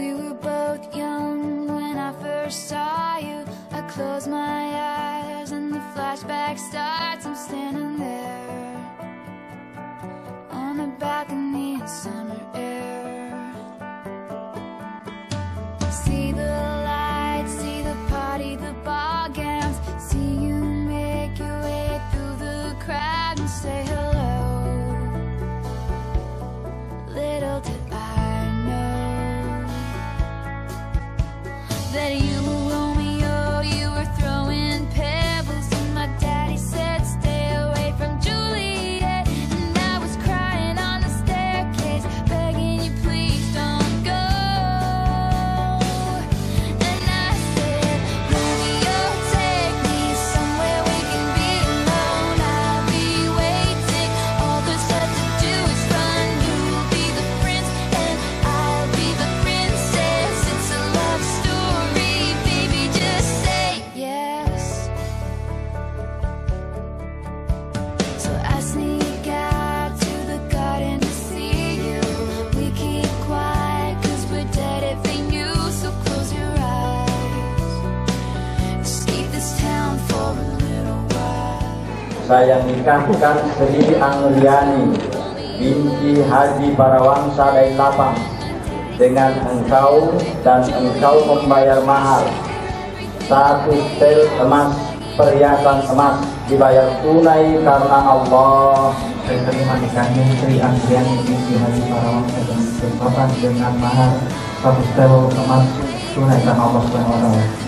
We were both young when I first saw you. I close my eyes and the flashback starts. I'm standing there on a balcony in summer air. See the lights, see the party, the ball gowns. See you make your way through the crowd and say hello. Little did I know that you were Romeo, you were throwing pebbles, and my daddy said stay away from Juliet. And I was crying on the staircase, begging you please don't go. And I said, Romeo, take me somewhere we can be alone. I'll be waiting, all there's left to do is run. You'll be the prince and I'll be the princess. It's a love story, baby, just say yes. So I sneak out to the garden to see you. We keep quiet cause we're dead if they knew. So close your eyes, escape this town for a little while. Saya nikahkan Sri Angliani binti Haji Parawangsa dari Lapang dengan engkau, dan engkau membayar mahar 1 setel emas, perhiasan emas, dibayar tunai karena Allah. Saya terima nikahnya Sri Angliani binti Haji Parawangsa dengan mahar 1 setel emas tunai karena Allah SWT.